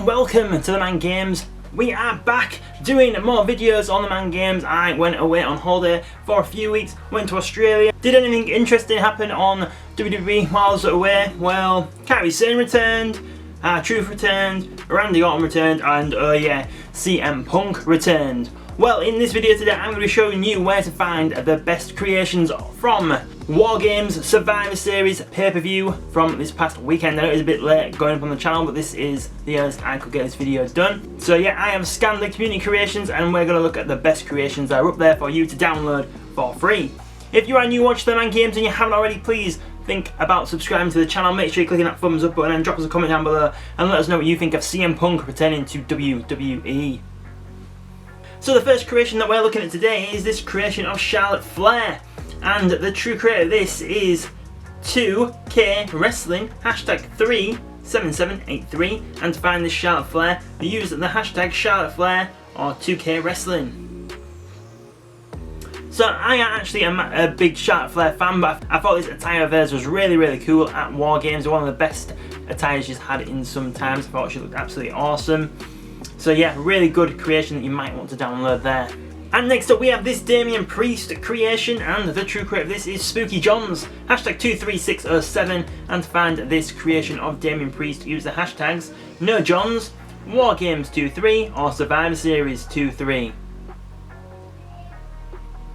welcome to TheMan Games. We are back doing more videos on TheMan Games. I went away on holiday for a few weeks, went to Australia. Did anything interesting happen on WWE while I was away? Well, Kairi Sane returned, Truth returned, Randy Orton returned, and CM Punk returned. Well, in this video today, I'm going to be showing you where to find the best creations from War Games Survivor Series pay-per-view from this past weekend. I know it's a bit late going up on the channel, but this is the earliest I could get this video done. So yeah, I have scanned the community creations and we're going to look at the best creations that are up there for you to download for free. If you are new watching TheMan Games and you haven't already, please think about subscribing to the channel. Make sure you're clicking that thumbs up button and drop us a comment down below and let us know what you think of CM Punk returning to WWE. So the first creation that we're looking at today is this creation of Charlotte Flair. And the true creator of this is 2K Wrestling, hashtag 37783. And to find this Charlotte Flair, use the hashtag Charlotte Flair or 2K Wrestling. So I actually am a big Charlotte Flair fan, but I thought this attire of hers was really cool at War Games. One of the best attires she's had in some times. I thought she looked absolutely awesome. So yeah, really good creation that you might want to download there. And next up we have this Damian Priest creation, and the true creator of this is Spooky Johns, hashtag 23607. And to find this creation of Damian Priest, use the hashtags NoJohns, WarGames23 or Survivor Series 23.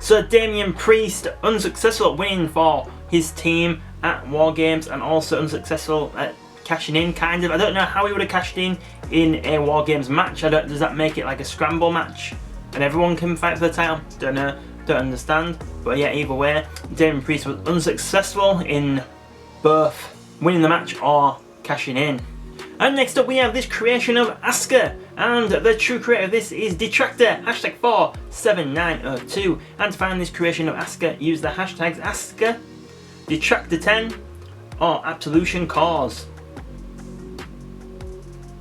So Damian Priest unsuccessful at winning for his team at War Games and also unsuccessful at cashing in, kind of. I don't know how he would have cashed in a War Games match. Does that make it like a scramble match and everyone can fight for the title? Don't know, don't understand. But yeah, either way, Damian Priest was unsuccessful in both winning the match or cashing in. And next up we have this creation of Asuka, and the true creator of this is Detractor, hashtag 47902. And to find this creation of Asuka, use the hashtags Asuka, Detractor10 or Absolution Caws.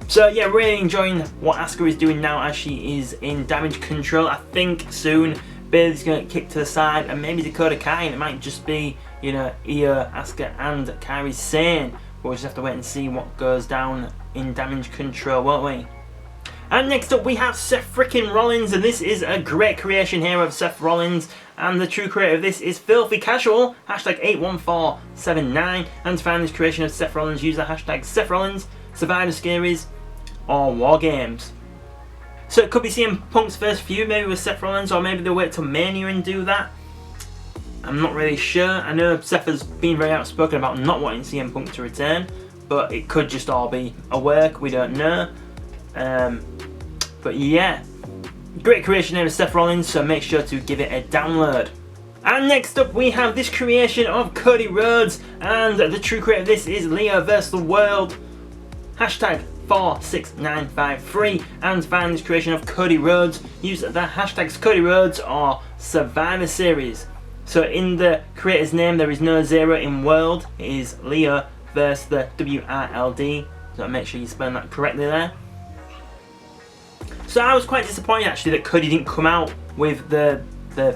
So yeah, really enjoying what Asuka is doing now as she is in Damage Control. I think soon Bayley's going to get kicked to the side and maybe Dakota Kai, and it might just be, you know, Io, Asuka and Kairi Sane. But we'll just have to wait and see what goes down in Damage Control, won't we? And next up we have Seth frickin' Rollins, and this is a great creation here of Seth Rollins. And the true creator of this is Filthy Casual, hashtag 81479. And to find this creation of Seth Rollins, use the hashtag Seth Rollins, Survivor Series or War Games. So it could be CM Punk's first feud, maybe with Seth Rollins, or maybe they'll wait till Mania and do that. I'm not really sure. I know Seth has been very outspoken about not wanting CM Punk to return, but it could just all be a work, we don't know. But yeah, great creation here of Seth Rollins, so make sure to give it a download. And next up we have this creation of Cody Rhodes, and the true creator of this is Leo vs the World, hashtag 46953. And to find this creation of Cody Rhodes, use the hashtags Cody Rhodes or Survivor Series. So in the creator's name there is no zero in world, it is Leo versus the WRLD, so make sure you spell that correctly there. So I was quite disappointed actually that Cody didn't come out with the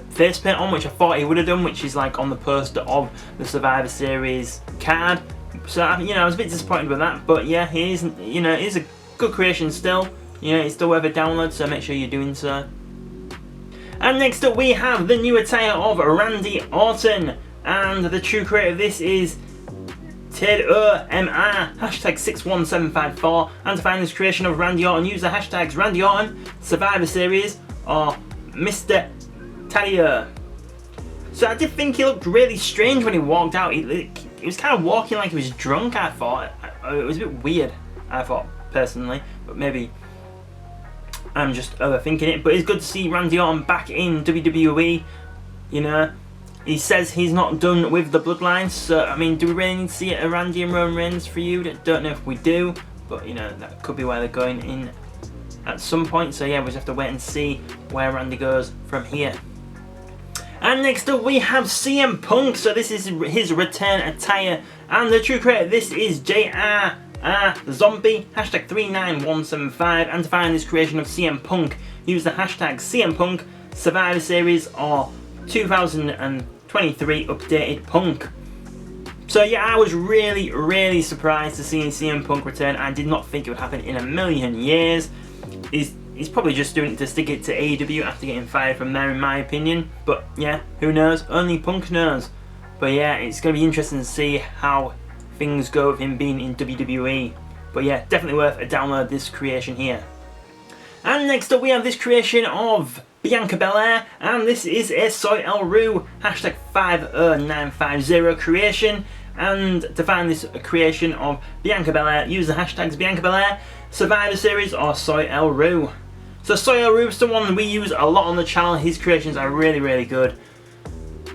face paint on, which I thought he would have done, which is like on the poster of the Survivor Series card. So I was a bit disappointed with that, but yeah, he is, it is a good creation still. It's still worth a download, so make sure you're doing so. And next up we have the new attire of Randy Orton, and the true creator of this is TEDOMR, hashtag 61754. And to find this creation of Randy Orton, use the hashtags Randy Orton, Survivor Series or Mr. Tadio. So I did think he looked really strange when he walked out. He was kind of walking like he was drunk, I thought. It was a bit weird, I thought, personally. But maybe I'm just overthinking it. But it's good to see Randy Orton back in WWE. He says he's not done with the bloodlines. So, I mean, do we really need to see a Randy and Roman Reigns feud? Don't know if we do. But, that could be where they're going in at some point. So, yeah, we'll just have to wait and see where Randy goes from here. And next up we have CM Punk, so this is his return attire, and the true creator this is JR Zombie, hashtag 39175. And to find this creation of CM Punk, use the hashtag CM Punk, Survivor Series or 2023 updated Punk. So yeah, I was really surprised to see CM Punk return. I did not think it would happen in a million years. He's probably just doing it to stick it to AEW after getting fired from there, in my opinion. But yeah, who knows? Only Punk knows. But yeah, it's going to be interesting to see how things go with him being in WWE. But yeah, definitely worth a download, this creation here. And next up we have this creation of Bianca Belair, and this is a Soy El Ru hashtag 50950 creation. And to find this creation of Bianca Belair, use the hashtags Bianca Belair, Survivor Series, or Soy El Ru. So Soy El Ru is someone we use a lot on the channel. His creations are really good.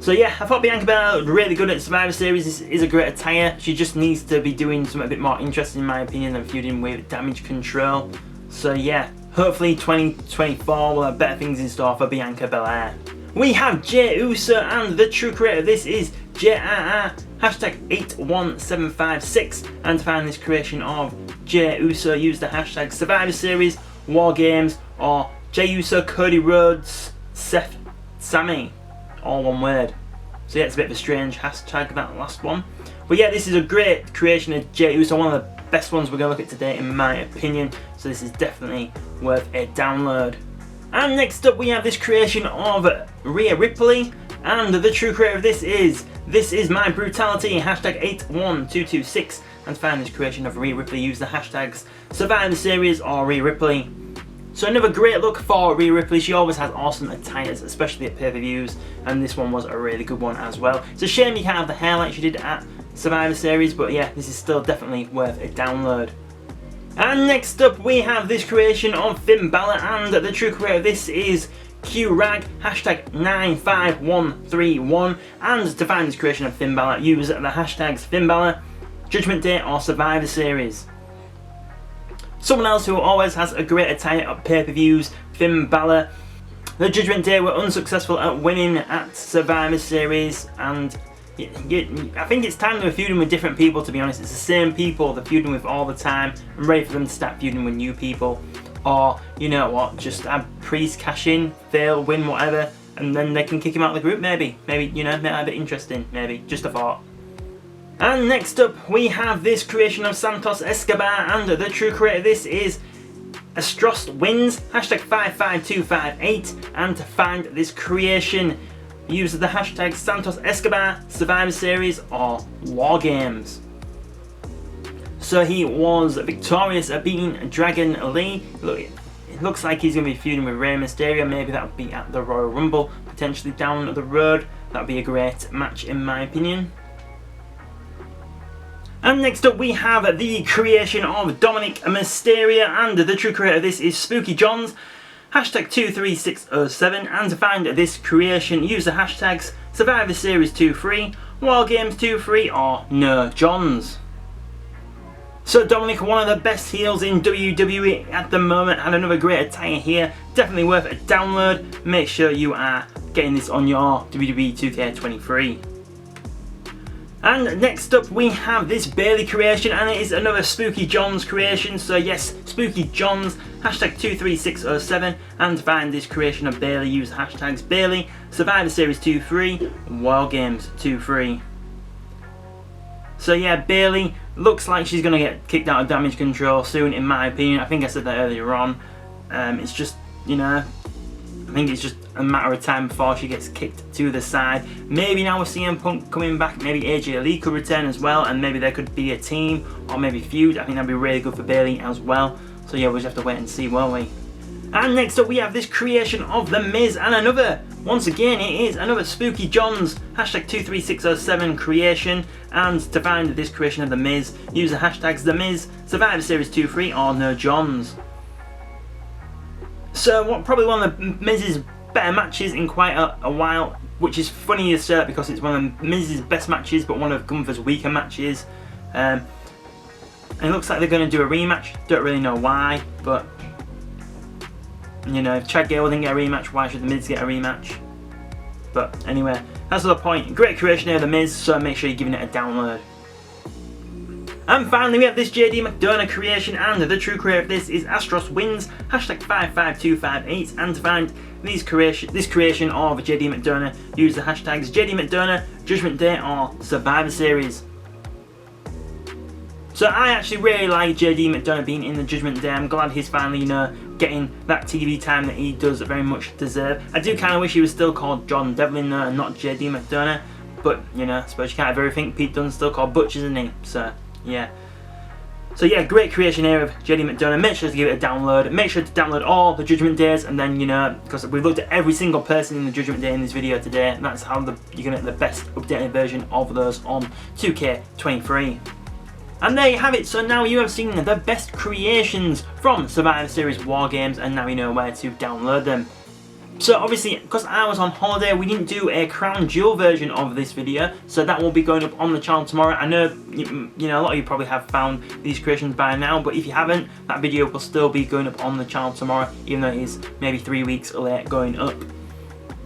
So yeah, I thought Bianca Belair looked really good at Survivor Series. This is a great attire. She just needs to be doing something a bit more interesting, in my opinion, than feuding with Damage Control. So yeah, hopefully 2024 will have better things in store for Bianca Belair. We have Jey Uso, and the true creator of this is JRR hashtag 81756. And to find this creation of Jey Uso, use the hashtag Survivor Series, War Games, or Jey Uso, Cody Rhodes, Seth, Sammy, all one word. So yeah, it's a bit of a strange hashtag, that last one. But yeah, this is a great creation of Jey Uso, one of the best ones we're going to look at today, in my opinion. So this is definitely worth a download. And next up we have this creation of Rhea Ripley, and the true creator of this is My Brutality hashtag 81226. And to find this creation of Rhea Ripley, use the hashtags Survivor Series or Rhea Ripley. So another great look for Rhea Ripley. She always has awesome attires, especially at pay-per-views, and this one was a really good one as well. It's a shame you can't have the hair like she did at Survivor Series, but yeah, this is still definitely worth a download. And next up we have this creation of Finn Balor, and the true creator of this is QRag hashtag 95131. And to find this creation of Finn Balor, use the hashtags Finn Balor, Judgment Day, or Survivor Series. Someone else who always has a great attire at pay-per-views, Finn Balor. The Judgment Day were unsuccessful at winning at Survivor Series, and I think it's time they were feuding with different people, to be honest. It's the same people they're feuding with all the time. I'm ready for them to start feuding with new people. Or, you know what, just have Priest cash in, fail, win, whatever, and then they can kick him out of the group, maybe. Maybe, you know, make that a bit interesting, maybe. Just a thought. And next up we have this creation of Santos Escobar, and the true creator of this is Astros Wins hashtag 55258. And to find this creation, use the hashtag Santos Escobar, Survivor Series, or War Games. So he was victorious at beating Dragon Lee. Look, it looks like he's going to be feuding with Rey Mysterio. Maybe that would be at the Royal Rumble, potentially down the road. That would be a great match, in my opinion. And next up we have the creation of Dominic Mysterio, and the true creator of this is Spooky Johns hashtag 23607. And to find this creation, use the hashtags Survivor Series 23, War Games 23, or No Johns. So Dominic, one of the best heels in WWE at the moment, had another great attire here. Definitely worth a download. Make sure you are getting this on your WWE 2K23. And next up we have this Bayley creation, and it is another Spooky Johns creation. So yes, Spooky Johns hashtag 23607. And to find this creation of Bayley, use hashtags Bayley, Survivor Series 23, War Games 23. So yeah, Bayley looks like she's going to get kicked out of Damage Control soon, in my opinion. I think I said that earlier on. It's just, you know, I think it's just a matter of time before she gets kicked to the side. Maybe now with CM Punk coming back, maybe AJ Lee could return as well, and maybe there could be a team, or maybe feud. I think that'd be really good for Bayley as well. So yeah, we'll just have to wait and see, won't we? And next up we have this creation of The Miz, and another, once again it is another Spooky Johns hashtag 23607 creation. And to find this creation of The Miz, use the hashtags The Miz, Survivor Series 23, or No Johns. So probably one of The Miz's better matches in quite a while, which is funny to say that because it's one of Miz's best matches, but one of Gunther's weaker matches. And it looks like they're going to do a rematch. Don't really know why, but you know, if Chad Gable didn't get a rematch, why should The Miz get a rematch? But anyway, that's the point. Great creation here of The Miz, so make sure you're giving it a download. And finally we have this JD McDonough creation, and the true creator of this is Astros Wins hashtag 55258. And to find this creation of JD McDonough, use the hashtags JD McDonough, Judgment Day, or Survivor Series. So I actually really like JD McDonough being in the Judgment Day. I'm glad he's finally, you know, getting that TV time that he does very much deserve. I do kind of wish he was still called John Devlin though and not JD McDonough. But, you know, I suppose you can't have everything. Pete Dunne's still called Butch, isn't he? So, yeah. So yeah, great creation here of JD McDonough. Make sure to give it a download. Make sure to download all the Judgment Days, and then, you know, because we've looked at every single person in the Judgment Day in this video today, and that's how you can get the best updated version of those on 2K23. And there you have it. So now you have seen the best creations from Survivor Series War Games, and now you know where to download them. So obviously, because I was on holiday, we didn't do a Crown Jewel version of this video, so that will be going up on the channel tomorrow. I know, you know, a lot of you probably have found these creations by now, but if you haven't, that video will still be going up on the channel tomorrow, even though it is maybe 3 weeks late going up.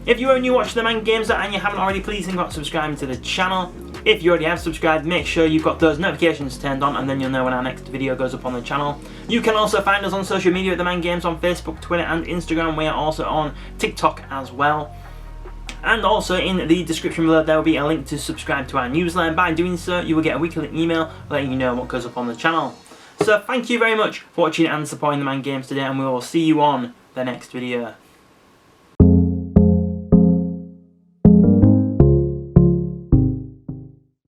If you are new watching TheMan Games and you haven't already, please think about subscribing to the channel. If you already have subscribed, make sure you've got those notifications turned on, and then you'll know when our next video goes up on the channel. You can also find us on social media at TheMan Games on Facebook, Twitter and Instagram. We are also on TikTok as well. And also in the description below there will be a link to subscribe to our newsletter. By doing so, you will get a weekly email letting you know what goes up on the channel. So thank you very much for watching and supporting TheMan Games today, and we will see you on the next video.